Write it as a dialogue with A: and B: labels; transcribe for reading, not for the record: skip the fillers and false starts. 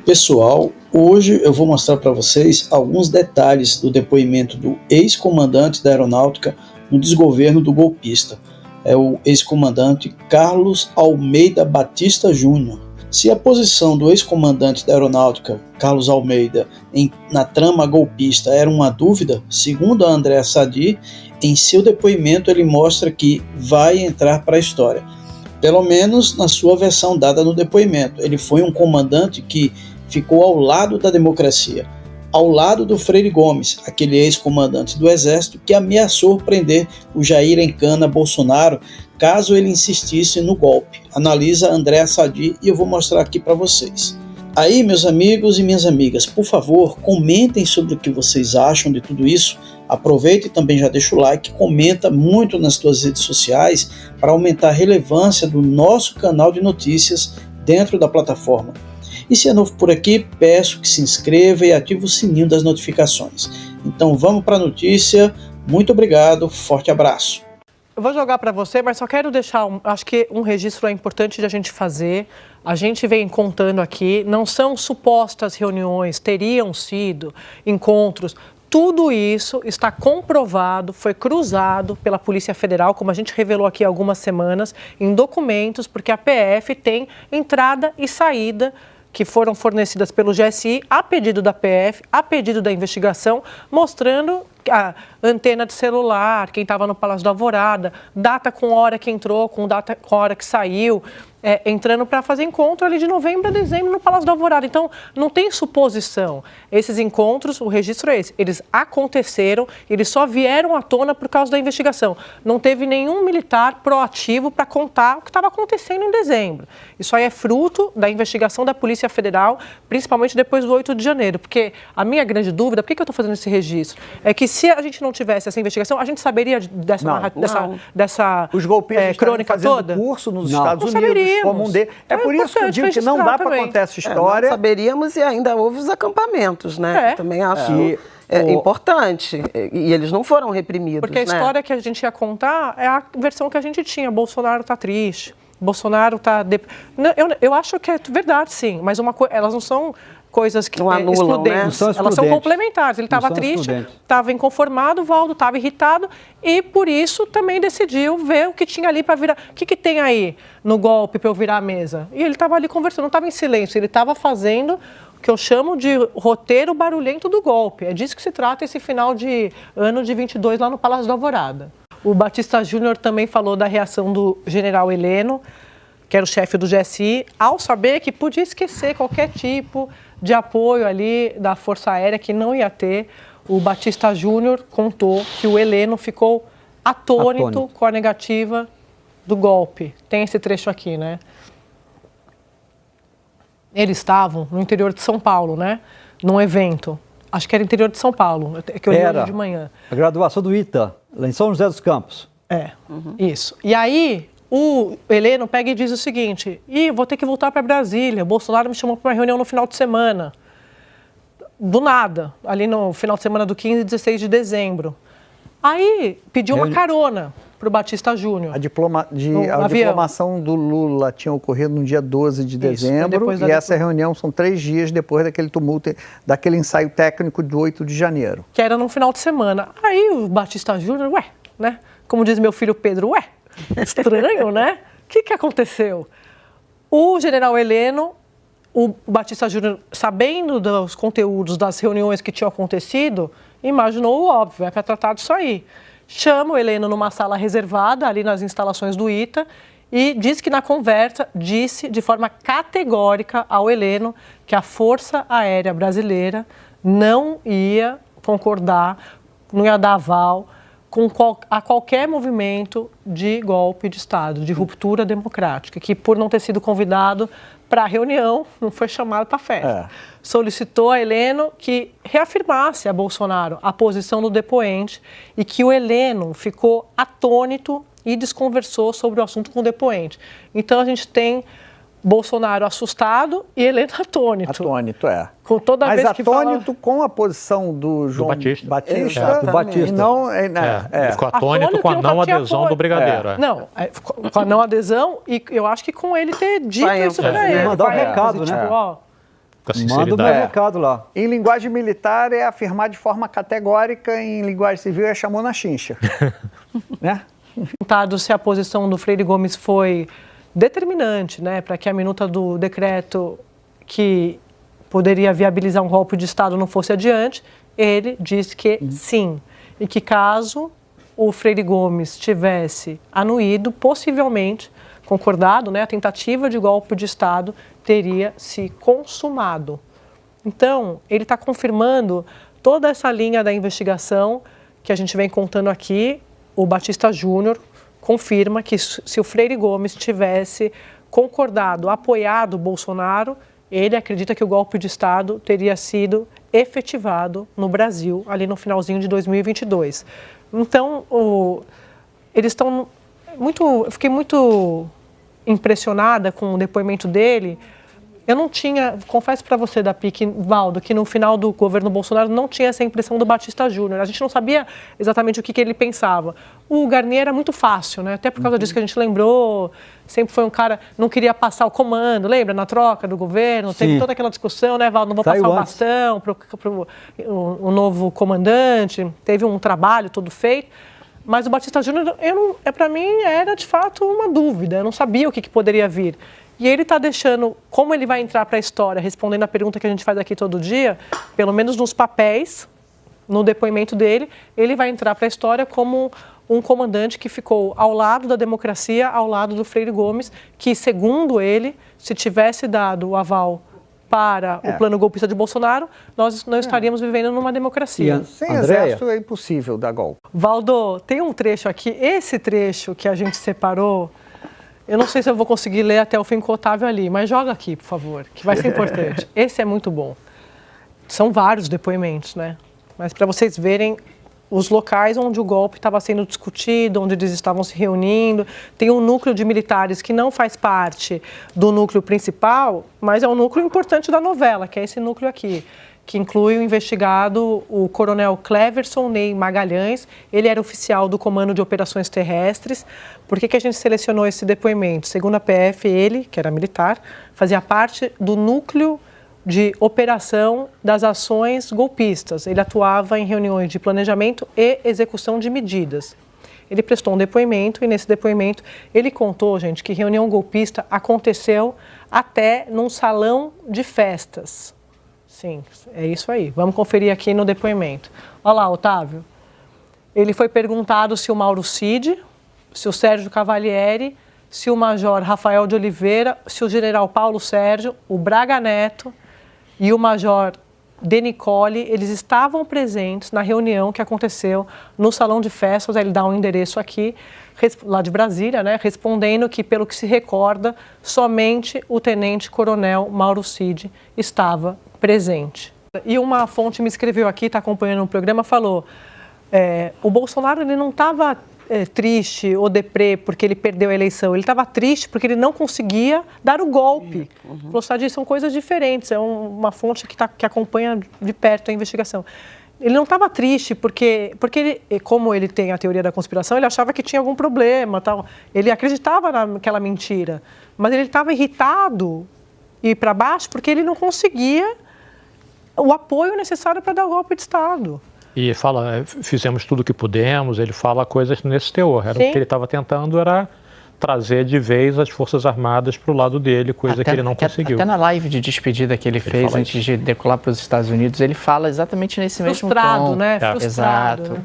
A: Pessoal, hoje eu vou mostrar para vocês alguns detalhes do depoimento do ex-comandante da Aeronáutica no desgoverno do golpista. É o ex-comandante Carlos Almeida Batista Júnior. Se a posição do ex-comandante da Aeronáutica, Carlos Almeida, na trama golpista era uma dúvida, segundo a Andréa Sadi, em seu depoimento ele mostra que vai entrar para a história. Pelo menos na sua versão dada no depoimento. Ele foi um comandante que ficou ao lado da democracia, ao lado do Freire Gomes, aquele ex-comandante do Exército que ameaçou prender o Jair Encana Bolsonaro caso ele insistisse no golpe. Analisa Andréa Sadi e eu vou mostrar aqui para vocês. Aí, meus amigos e minhas amigas, por favor, comentem sobre o que vocês acham de tudo isso. Aproveita e também já deixa o like, comenta muito nas suas redes sociais para aumentar a relevância do nosso canal de notícias dentro da plataforma. E se é novo por aqui, peço que se inscreva e ative o sininho das notificações. Então vamos para a notícia. Muito obrigado, forte abraço.
B: Eu vou jogar para você, mas só quero deixar, acho que um registro é importante de a gente fazer. A gente vem contando aqui, não são supostas reuniões, teriam sido encontros. Tudo isso está comprovado, foi cruzado pela Polícia Federal, como a gente revelou aqui há algumas semanas, em documentos, porque a PF tem entrada e saída que foram fornecidas pelo GSI a pedido da PF, a pedido da investigação, mostrando a antena de celular, quem estava no Palácio da Alvorada, data com hora que entrou, com data com hora que saiu, entrando para fazer encontro ali de novembro a dezembro no Palácio da Alvorada. Então, não tem suposição. Esses encontros, o registro é esse, eles aconteceram, eles só vieram à tona por causa da investigação. Não teve nenhum militar proativo para contar o que estava acontecendo em dezembro. Isso aí é fruto da investigação da Polícia Federal, principalmente depois do 8 de janeiro. Porque a minha grande dúvida, por que eu estou fazendo esse registro? É que se a gente não tivesse essa investigação, a gente saberia dessa
C: os golpistas
B: crônica toda?
C: Curso nos Estados Unidos, como um deles. É por isso que eu digo que não dá para contar essa história.
D: Não saberíamos e ainda houve os acampamentos, né? Eu também acho importante. E eles não foram reprimidos,
B: porque a história que a gente ia contar é a versão que a gente tinha. Bolsonaro está triste, Bolsonaro está... Eu acho que é verdade, sim, mas elas não são coisas que
D: não anulam,
B: excludentes.
D: Né?
B: Elas são complementares. Ele estava triste, estava inconformado, o Valdo estava irritado e, por isso, também decidiu ver o que tinha ali para virar. O que tem aí no golpe para eu virar a mesa? E ele estava ali conversando, não estava em silêncio, ele estava fazendo o que eu chamo de roteiro barulhento do golpe. É disso que se trata esse final de ano de 22 lá no Palácio da Alvorada. O Batista Júnior também falou da reação do general Heleno, que era o chefe do GSI, ao saber que podia esquecer qualquer tipo de apoio ali da Força Aérea, que não ia ter. O Batista Júnior contou que o Heleno ficou atônito com a negativa do golpe. Tem esse trecho aqui, né? Eles estavam no interior de São Paulo, né? Num evento. Acho que era interior de São Paulo, que eu li hoje de manhã.
E: A graduação do ITA, lá em São José dos Campos.
B: Isso. E aí, o Heleno pega e diz o seguinte: vou ter que voltar para Brasília, Bolsonaro me chamou para uma reunião no final de semana. Do nada, ali no final de semana do 15 e 16 de dezembro. Aí, pediu uma carona para o Batista Júnior.
C: A diplomação do Lula tinha ocorrido no dia 12 de dezembro e essa reunião são 3 dias depois daquele tumulto, daquele ensaio técnico de 8 de janeiro.
B: Que era no final de semana. Aí o Batista Júnior, né? Como diz meu filho Pedro, estranho, né? O que aconteceu? O general Heleno, o Batista Júnior, sabendo dos conteúdos das reuniões que tinham acontecido, imaginou o óbvio, é para tratar disso aí. Chama o Heleno numa sala reservada, ali nas instalações do ITA, e diz que na conversa disse de forma categórica ao Heleno que a Força Aérea Brasileira não ia concordar, não ia dar aval a qualquer movimento de golpe de Estado, de ruptura democrática, que por não ter sido convidado para a reunião, não foi chamado para a festa. Solicitou a Heleno que reafirmasse a Bolsonaro a posição do depoente e que o Heleno ficou atônito e desconversou sobre o assunto com o depoente. Então, a gente tem Bolsonaro assustado e Heleno atônito.
C: Atônito,
B: Com toda
C: Mas
B: vez que
C: atônito com a posição do João Batista.
E: Do Batista.
C: E não,
F: Ele ficou atônito com a não adesão do brigadeiro.
B: Não, com a não adesão e eu acho que com ele ter dito isso para ele.
E: Mandar um recado, né?
B: Tipo,
F: com a sinceridade.
E: Manda o meu recado lá.
C: Em linguagem militar é afirmar de forma categórica, em linguagem civil é chamou na chincha. Né?
B: Perguntado se a posição do Freire Gomes foi determinante, né, para que a minuta do decreto que poderia viabilizar um golpe de Estado não fosse adiante, ele disse que sim, e que caso o Freire Gomes tivesse anuído, possivelmente, concordado, né, a tentativa de golpe de Estado teria se consumado. Então, ele está confirmando toda essa linha da investigação que a gente vem contando aqui. O Batista Júnior confirma que se o Freire Gomes tivesse concordado, apoiado o Bolsonaro, ele acredita que o golpe de Estado teria sido efetivado no Brasil, ali no finalzinho de 2022. Então, eles estão muito... Eu fiquei muito impressionada com o depoimento dele. Eu não tinha, confesso para você, Valdo, que no final do governo Bolsonaro não tinha essa impressão do Batista Júnior. A gente não sabia exatamente o que ele pensava. O Garnier era muito fácil, né? Até por causa disso que a gente lembrou. Sempre foi um cara, não queria passar o comando, lembra? Na troca do governo, teve toda aquela discussão, né, Valdo? Não vou passar o bastão para o novo comandante. Teve um trabalho todo feito. Mas o Batista Júnior, para mim, era de fato uma dúvida. Eu não sabia o que poderia vir. E ele está deixando, como ele vai entrar para a história, respondendo a pergunta que a gente faz aqui todo dia, pelo menos nos papéis, no depoimento dele, ele vai entrar para a história como um comandante que ficou ao lado da democracia, ao lado do Freire Gomes, que, segundo ele, se tivesse dado o aval para o plano golpista de Bolsonaro, nós não estaríamos vivendo numa democracia.
C: Sem exército é impossível dar golpe.
B: Valdo, tem um trecho aqui, esse trecho que a gente separou, eu não sei se eu vou conseguir ler até o fim com o Otávio ali, mas joga aqui, por favor, que vai ser importante. Esse é muito bom. São vários depoimentos, né? Mas para vocês verem os locais onde o golpe estava sendo discutido, onde eles estavam se reunindo. Tem um núcleo de militares que não faz parte do núcleo principal, mas é um núcleo importante da novela, que é esse núcleo aqui, que inclui o investigado, o coronel Cleverson Ney Magalhães. Ele era oficial do Comando de Operações Terrestres. Por que a gente selecionou esse depoimento? Segundo a PF, ele, que era militar, fazia parte do núcleo de operação das ações golpistas. Ele atuava em reuniões de planejamento e execução de medidas. Ele prestou um depoimento e nesse depoimento ele contou, gente, que reunião golpista aconteceu até num salão de festas. Sim, é isso aí. Vamos conferir aqui no depoimento. Olha lá, Otávio. Ele foi perguntado se o Mauro Cid, se o Sérgio Cavalieri, se o Major Rafael de Oliveira, se o General Paulo Sérgio, o Braga Neto e o Major De Nicole, eles estavam presentes na reunião que aconteceu no salão de festas. Ele dá um endereço aqui, lá de Brasília, né, respondendo que, pelo que se recorda, somente o tenente-coronel Mauro Cid estava presente. E uma fonte me escreveu aqui, está acompanhando o programa, falou, o Bolsonaro ele não estava triste ou deprê porque ele perdeu a eleição, ele estava triste porque ele não conseguia dar o golpe. Falou, Sadi, são coisas diferentes, é uma fonte que acompanha de perto a investigação. Ele não estava triste porque ele, como ele tem a teoria da conspiração, ele achava que tinha algum problema, tal. Ele acreditava naquela mentira, mas ele estava irritado e para baixo porque ele não conseguia o apoio necessário para dar o golpe de Estado.
F: E fala, fizemos tudo o que pudemos, ele fala coisas nesse teor. O que ele estava tentando era trazer de vez as Forças Armadas para o lado dele, coisa que ele não conseguiu.
G: Até na live de despedida que ele fez antes de decolar para os Estados Unidos, ele fala exatamente nesse mesmo tom.
B: Frustrado, né? Frustrado.
G: Exato.